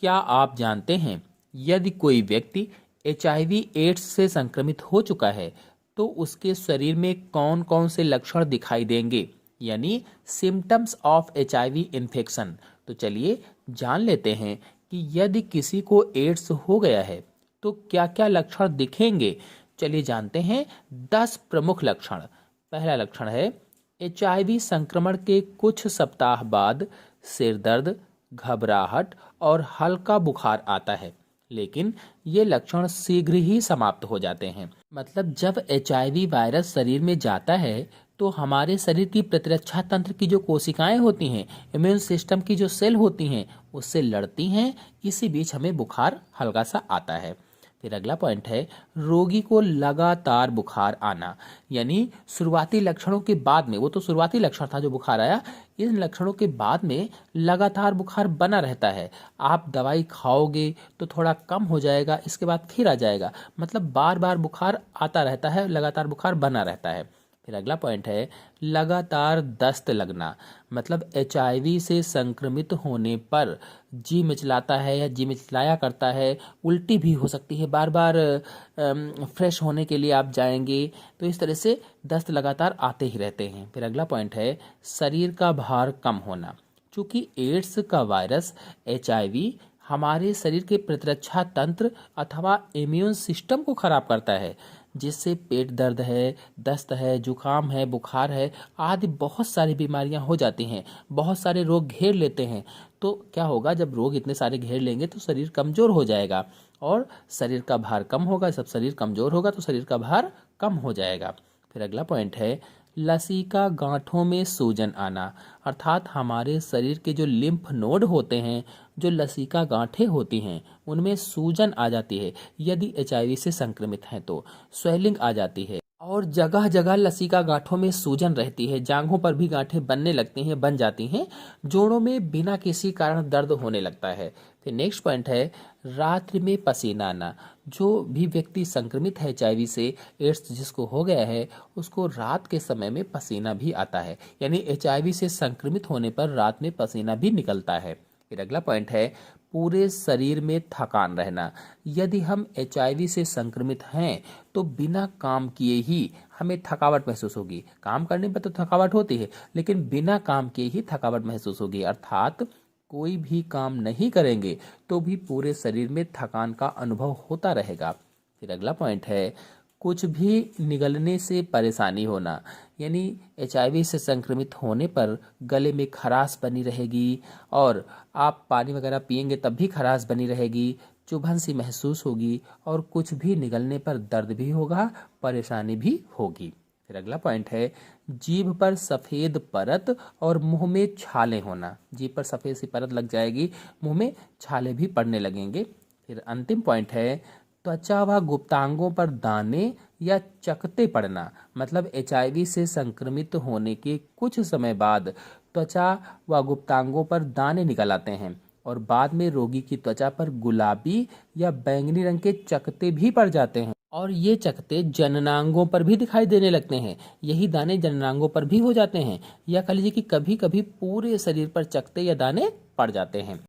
क्या आप जानते हैं यदि कोई व्यक्ति एचआईवी एड्स से संक्रमित हो चुका है तो उसके शरीर में कौन कौन से लक्षण दिखाई देंगे, यानी सिम्टम्स ऑफ एचआईवी इन्फेक्शन। तो चलिए जान लेते हैं कि यदि किसी को एड्स हो गया है तो क्या क्या लक्षण दिखेंगे। चलिए जानते हैं 10 प्रमुख लक्षण। पहला लक्षण है एचआईवी संक्रमण के कुछ सप्ताह बाद सिर दर्द, घबराहट और हल्का बुखार आता है, लेकिन ये लक्षण शीघ्र ही समाप्त हो जाते हैं। मतलब जब एचआईवी वायरस शरीर में जाता है तो हमारे शरीर की प्रतिरक्षा तंत्र की जो कोशिकाएं होती हैं, इम्यून सिस्टम की जो सेल होती हैं, उससे लड़ती हैं। इसी बीच हमें बुखार हल्का सा आता है। फिर अगला पॉइंट है रोगी को लगातार बुखार आना, यानी शुरुआती लक्षणों के बाद में, वो तो शुरुआती लक्षण था जो बुखार आया, इन लक्षणों के बाद में लगातार बुखार बना रहता है। आप दवाई खाओगे तो थोड़ा कम हो जाएगा, इसके बाद फिर आ जाएगा। मतलब बार बार बुखार आता रहता है, लगातार बुखार बना रहता है। फिर अगला पॉइंट है लगातार दस्त लगना। मतलब एचआईवी से संक्रमित होने पर जी मिचलाता है या जी मिचलाया करता है, उल्टी भी हो सकती है, बार बार फ्रेश होने के लिए आप जाएंगे तो इस तरह से दस्त लगातार आते ही रहते हैं। फिर अगला पॉइंट है शरीर का भार कम होना। चूंकि एड्स का वायरस एचआईवी हमारे शरीर के प्रतिरक्षा तंत्र अथवा इम्यून सिस्टम को खराब करता है, जिससे पेट दर्द है, दस्त है, जुकाम है, बुखार है आदि बहुत सारी बीमारियां हो जाती हैं। बहुत सारे रोग घेर लेते हैं। तो क्या होगा, जब रोग इतने सारे घेर लेंगे तो शरीर कमजोर हो जाएगा और शरीर का भार कम होगा। जब शरीर कमजोर होगा तो शरीर का भार कम हो जाएगा। फिर अगला पॉइंट है लसीका गांठों में सूजन आना। अर्थात हमारे शरीर के जो लिम्फ नोड होते हैं, जो लसीका गांठें होती हैं, उनमें सूजन आ जाती है। यदि एचआईवी से संक्रमित हैं तो स्वेलिंग आ जाती है और जगह जगह लसीका गांठों में सूजन रहती है। जांघों पर भी गांठें बनने लगती हैं, बन जाती हैं। जोड़ों में बिना किसी कारण दर्द होने लगता है। फिर नेक्स्ट पॉइंट है रात्रि में पसीना आना। जो भी व्यक्ति संक्रमित है एचआईवी से, एड्स जिसको हो गया है, उसको रात के समय में पसीना भी आता है। यानी एचआईवी से संक्रमित होने पर रात में पसीना भी निकलता है। फिर अगला पॉइंट है पूरे शरीर में थकान रहना। यदि हम एचआईवी से संक्रमित हैं तो बिना काम किए ही हमें थकावट महसूस होगी। काम करने पर तो थकावट होती है, लेकिन बिना काम किए ही थकावट महसूस होगी। अर्थात कोई भी काम नहीं करेंगे तो भी पूरे शरीर में थकान का अनुभव होता रहेगा। फिर अगला पॉइंट है कुछ भी निगलने से परेशानी होना। यानी एचआईवी से संक्रमित होने पर गले में खराश बनी रहेगी और आप पानी वगैरह पिएंगे तब भी खराश बनी रहेगी, चुभन सी महसूस होगी और कुछ भी निगलने पर दर्द भी होगा, परेशानी भी होगी। फिर अगला पॉइंट है जीभ पर सफ़ेद परत और मुंह में छाले होना। जीभ पर सफ़ेद सी परत लग जाएगी, मुंह में छाले भी पड़ने लगेंगे। फिर अंतिम पॉइंट है त्वचा व गुप्तांगों पर दाने या चकत्ते पड़ना। मतलब एचआईवी से संक्रमित होने के कुछ समय बाद त्वचा व गुप्तांगों पर दाने निकल आते हैं और बाद में रोगी की त्वचा पर गुलाबी या बैंगनी रंग के चकत्ते भी पड़ जाते हैं और ये चकत्ते जननांगों पर भी दिखाई देने लगते हैं। यही दाने जननांगों पर भी हो जाते हैं, या कह लीजिए कि कभी कभी पूरे शरीर पर चकत्ते या दाने पड़ जाते हैं।